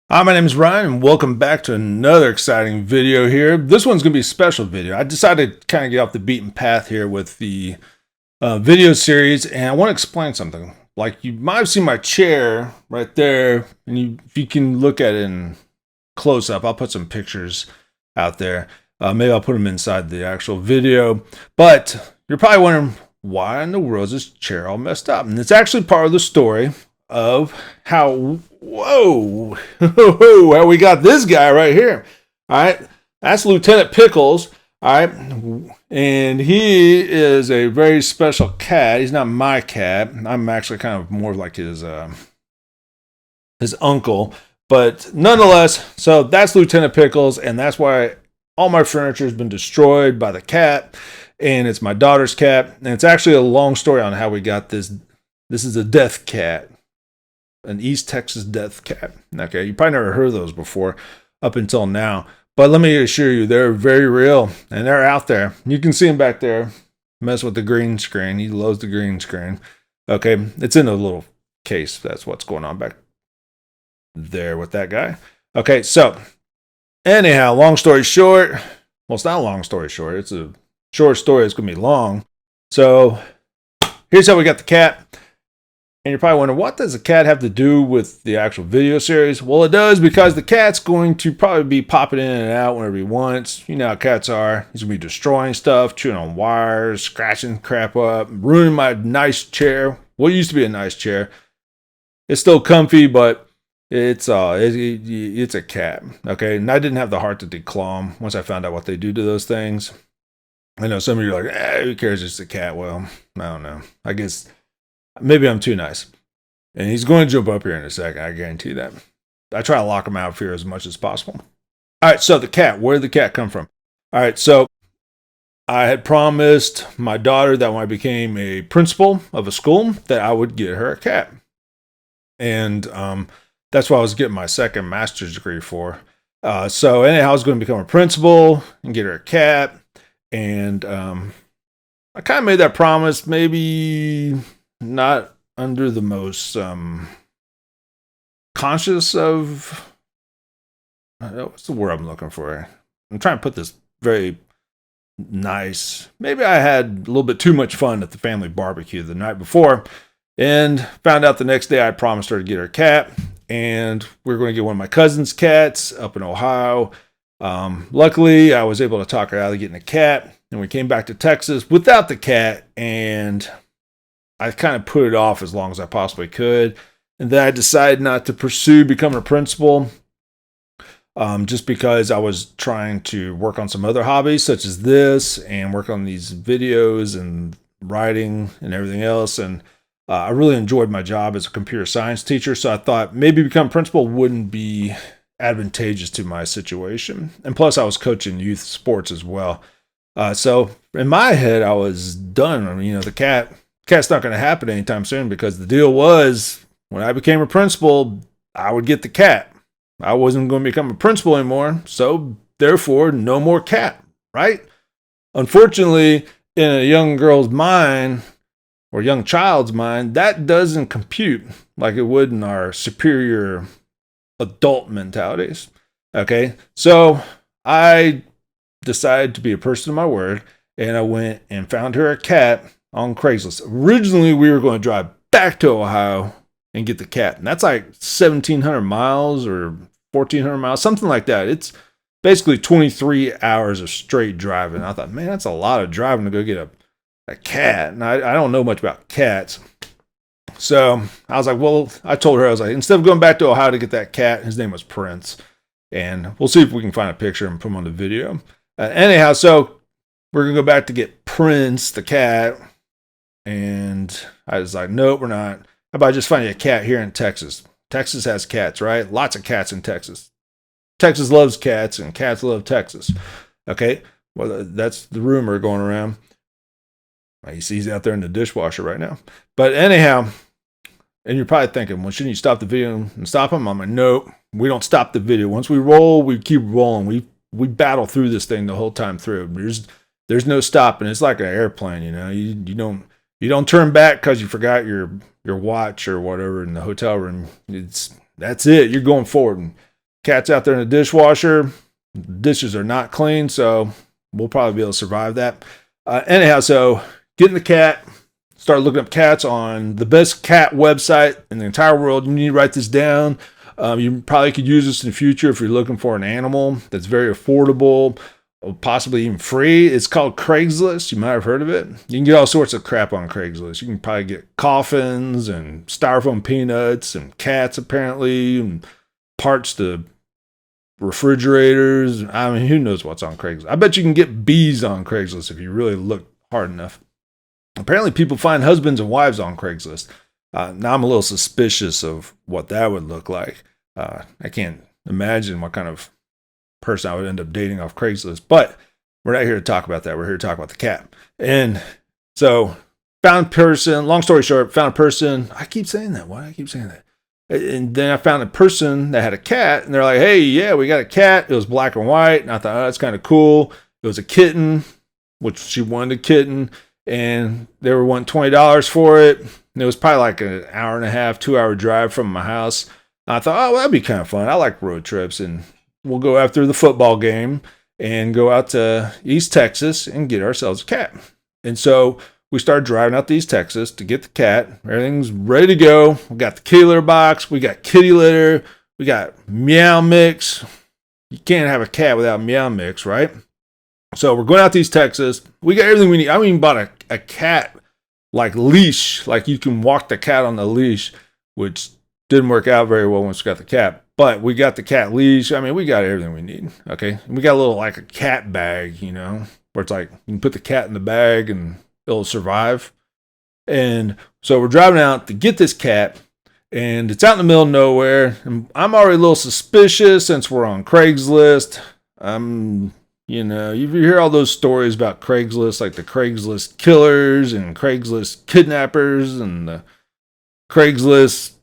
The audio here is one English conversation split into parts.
Hi, my name is Ryan, and welcome back to another exciting video here. This one's going to be a special video. I decided to kind of get off the beaten path here with the video series, and I want to explain something. Like, you might have seen my chair right there, and if you can look at it in close up, I'll put some pictures out there. Maybe I'll put them inside the actual video. But you're probably wondering, why in the world is this chair all messed up? And it's actually part of the story of how how we got this guy right here. All right, that's Lieutenant Pickles. All right, and he is a very special cat. He's not my cat. I'm actually kind of more like his uncle, but nonetheless. So that's Lieutenant Pickles, and that's why all my furniture has been destroyed by the cat, and it's my daughter's cat. And it's actually a long story on how we got this. This is a death cat. An East Texas death cat. Okay, you probably never heard of those before up until now. But let me assure you, they're very real and they're out there. You can see him back there. Mess with the green screen. He loves the green screen. Okay, it's in a little case. That's what's going on back there with that guy. Okay, so anyhow, long story short. Well, it's not a long story short. It's a short story. It's going to be long. So here's how we got the cat. And you're probably wondering, what does the cat have to do with the actual video series? Well, it does, because the cat's going to probably be popping in and out whenever he wants. You know how cats are. He's going to be destroying stuff, chewing on wires, scratching crap up, ruining my nice chair. What used to be a nice chair. It's still comfy, but it's a cat. Okay, and I didn't have the heart to declaw him once I found out what they do to those things. I know some of you are like, who cares, it's a cat. Well, I don't know. I guess maybe I'm too nice. And he's going to jump up here in a second. I guarantee that. I try to lock him out of here as much as possible. All right, so the cat. Where did the cat come from? All right, so I had promised my daughter that when I became a principal of a school that I would get her a cat. And that's what I was getting my second master's degree for. So anyhow, I was going to become a principal and get her a cat. And I kind of made that promise, maybe not under the most conscious of, what's the word I'm looking for? I'm trying to put this very nice. Maybe I had a little bit too much fun at the family barbecue the night before, and found out the next day I promised her to get her cat, and we were going to get one of my cousin's cats up in Ohio. Luckily, I was able to talk her out of getting a cat, and we came back to Texas without the cat, and I kind of put it off as long as I possibly could. And then I decided not to pursue becoming a principal, just because I was trying to work on some other hobbies such as this and work on these videos and writing and everything else. And I really enjoyed my job as a computer science teacher. So I thought maybe becoming principal wouldn't be advantageous to my situation. And plus I was coaching youth sports as well. So in my head, I was done. I mean, the cat's not going to happen anytime soon, because the deal was when I became a principal, I would get the cat. I wasn't going to become a principal anymore, so therefore no more cat, right? Unfortunately, in a young girl's mind or young child's mind, that doesn't compute like it would in our superior adult mentalities. Okay, so I decided to be a person of my word, and I went and found her a cat on Craigslist. Originally, we were going to drive back to Ohio and get the cat. And that's like 1,700 miles or 1,400 miles, something like that. It's basically 23 hours of straight driving. I thought, man, that's a lot of driving to go get a cat. And I don't know much about cats. So I was like, well, I told her, I was like, instead of going back to Ohio to get that cat, his name was Prince. And we'll see if we can find a picture and put him on the video. Anyhow, so we're going to go back to get Prince, the cat. And I was like, nope, we're not. How about just finding a cat here in Texas? Texas has cats, right? Lots of cats in Texas. Texas loves cats, and cats love Texas. Okay, well, that's the rumor going around. You see he's out there in the dishwasher right now. But anyhow, and you're probably thinking, well, shouldn't you stop the video and stop him? I'm like, nope, we don't stop the video. Once we roll, we keep rolling. We battle through this thing the whole time through. There's no stopping. It's like an airplane, You don't turn back because you forgot your watch or whatever in the hotel room. That's it. You're going forward. Cat's out there in the dishwasher. The dishes are not clean, so we'll probably be able to survive that. Anyhow, so getting the cat, start looking up cats on the best cat website in the entire world. You need to write this down. You probably could use this in the future if you're looking for an animal that's very affordable, or possibly even free. It's called Craigslist. You might have heard of it. You can get all sorts of crap on Craigslist. You can probably get coffins and styrofoam peanuts and cats, apparently, and parts to refrigerators. I mean, who knows what's on Craigslist? I bet you can get bees on Craigslist if you really look hard enough. Apparently, people find husbands and wives on Craigslist. Now I'm a little suspicious of what that would look like. I can't imagine what kind of person I would end up dating off Craigslist, but we're not here to talk about that. We're here to talk about the cat. And so found person, long story short, found a person. I keep saying that. Why do I keep saying that? And then I found a person that had a cat, and they're like, hey, yeah, we got a cat. It was black and white. And I thought, oh, that's kind of cool. It was a kitten, which she wanted a kitten, and they were wanting $20 for it. And it was probably like an hour and a half, 2-hour drive from my house. And I thought, oh, well, that'd be kind of fun. I like road trips, and we'll go after the football game and go out to East Texas and get ourselves a cat. And so we started driving out to East Texas to get the cat. Everything's ready to go. We got the kitty litter box. We got kitty litter. We got meow mix. You can't have a cat without meow mix, right? So we're going out to East Texas. We got everything we need. I even bought a cat like leash, like you can walk the cat on the leash, which didn't work out very well once we got the cat. But we got the cat leash. I mean, we got everything we need. Okay. And we got a little like a cat bag, you know, where it's like you can put the cat in the bag and it'll survive. And so we're driving out to get this cat, and it's out in the middle of nowhere. And I'm already a little suspicious since we're on Craigslist. You know, you hear all those stories about Craigslist, like the Craigslist killers and Craigslist kidnappers and the Craigslist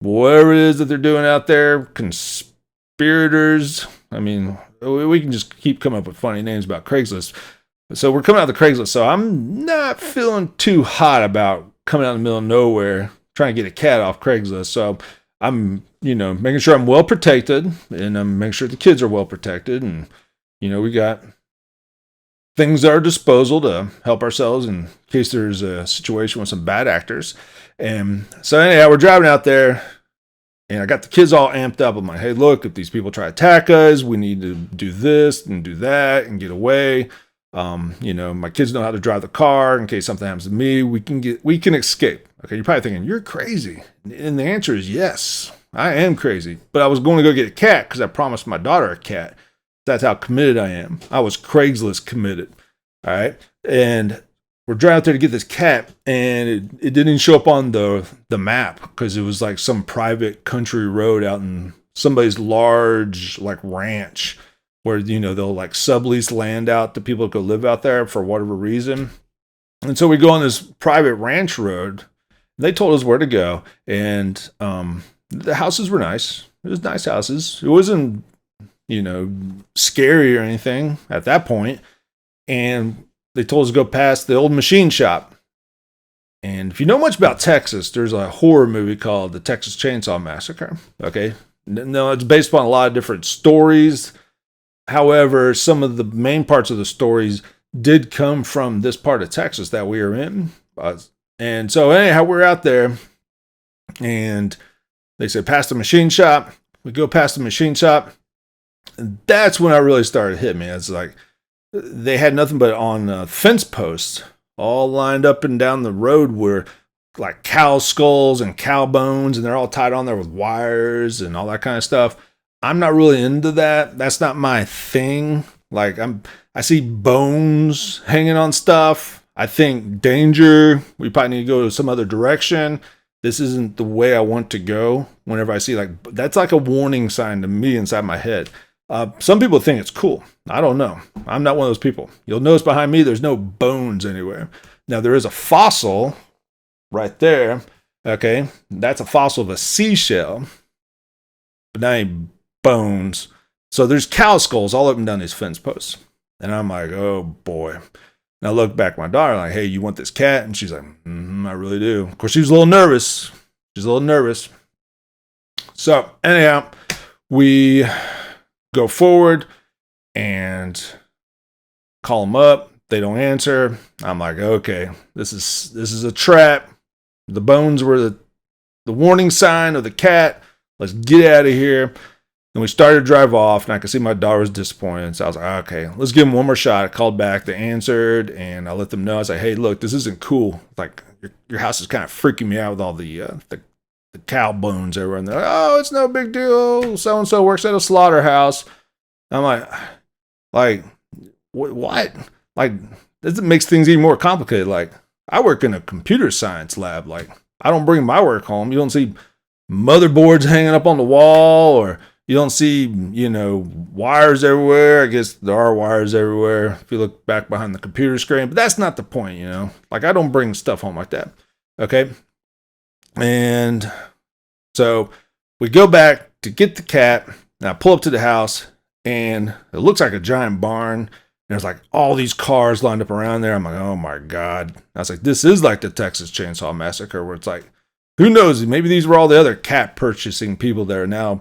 whatever it is that they're doing out there, conspirators. I mean, we can just keep coming up with funny names about Craigslist. So we're coming out of the Craigslist. So I'm not feeling too hot about coming out in the middle of nowhere trying to get a cat off Craigslist. So I'm, you know, making sure I'm well protected, and I'm making sure the kids are well protected. And, you know, we got things at our disposal to help ourselves in case there's a situation with some bad actors. And so anyhow, we're driving out there, and I got the kids all amped up. I'm like, hey, look, if these people try to attack us, we need to do this and do that and get away. You know, my kids know how to drive the car in case something happens to me. We can escape. Okay, you're probably thinking, you're crazy. And the answer is yes, I am crazy. But I was going to go get a cat because I promised my daughter a cat. That's how committed I am. I was Craigslist committed. All right. And we're driving out there to get this cat, and it didn't show up on the map because it was like some private country road out in somebody's large like ranch where, you know, they'll like sublease land out to people who go live out there for whatever reason. And so we go on this private ranch road. They told us where to go, and the houses were nice. It was nice houses. It wasn't, you know, scary or anything at that point. And they told us to go past the old machine shop. And if you know much about Texas, there's a horror movie called The Texas Chainsaw Massacre. Okay. No, it's based upon a lot of different stories. However, some of the main parts of the stories did come from this part of Texas that we are in. And so anyhow, we're out there, and they said, past the machine shop. We go past the machine shop. And that's when I really started hitting me. It's like, they had nothing but on fence posts all lined up and down the road were like cow skulls and cow bones, and they're all tied on there with wires and all that kind of stuff. I'm not really into that. That's not my thing. Like I see bones hanging on stuff. I think danger. We probably need to go to some other direction. This isn't the way I want to go. Whenever I see like, that's like a warning sign to me inside my head. Some people think it's cool. I don't know. I'm not one of those people. You'll notice behind me, there's no bones anywhere. Now, there is a fossil right there. Okay. That's a fossil of a seashell. But that ain't bones. So there's cow skulls all up and down these fence posts. And I'm like, oh boy. And I look back at my daughter, like, hey, you want this cat? And she's like, I really do. Of course, she was a little nervous. So anyhow, we go forward and call them up. They don't answer. I'm like, okay, this is a trap. The bones were the warning sign of the cat. Let's get out of here. And we started to drive off, and I could see my daughter was disappointed. So I was like, okay, let's give them one more shot. I called back. They answered, and I let them know. I was like, hey, look, this isn't cool. Like, your house is kind of freaking me out with all the cow bones everywhere. And they're like, oh, it's no big deal. So-and-so works at a slaughterhouse. I'm like, what? Like, this makes things even more complicated. Like, I work in a computer science lab. Like, I don't bring my work home. You don't see motherboards hanging up on the wall, or you don't see, wires everywhere. I guess there are wires everywhere if you look back behind the computer screen, but that's not the point, Like, I don't bring stuff home like that. Okay. And so we go back to get the cat, and I pull up to the house, and it looks like a giant barn. There's like all these cars lined up around there. I'm like, oh my God. I was like, this is like the Texas Chainsaw Massacre, where it's like, who knows? Maybe these were all the other cat purchasing people that are now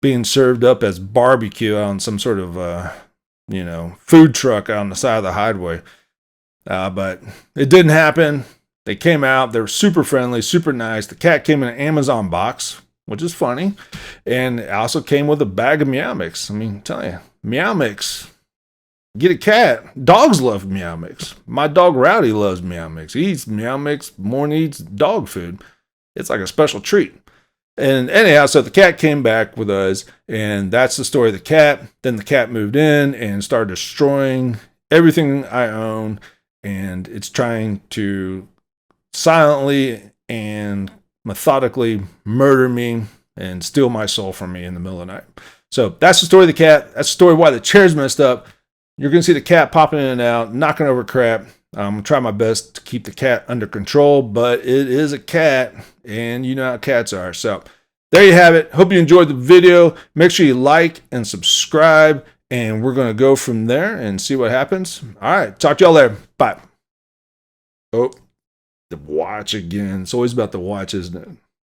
being served up as barbecue on some sort of, food truck on the side of the highway. But it didn't happen. They came out. They were super friendly, super nice. The cat came in an Amazon box, which is funny. And it also came with a bag of Meow Mix. I mean, I'm telling you, Meow Mix. Get a cat. Dogs love Meow Mix. My dog Rowdy loves Meow Mix. He eats Meow Mix more than he eats dog food. It's like a special treat. And anyhow, so the cat came back with us, and that's the story of the cat. Then the cat moved in and started destroying everything I own, and it's trying to silently and methodically murder me and steal my soul from me in the middle of the night. So that's the story of the cat. That's the story of why the chair's messed up. You're going to see the cat popping in and out, knocking over crap. I'm going to try my best to keep the cat under control, but it is a cat, and you know how cats are. So there you have it. Hope you enjoyed the video. Make sure you like and subscribe, and we're going to go from there and see what happens. All right. Talk to y'all later. Bye. Oh, the watch again. It's always about the watch, isn't it?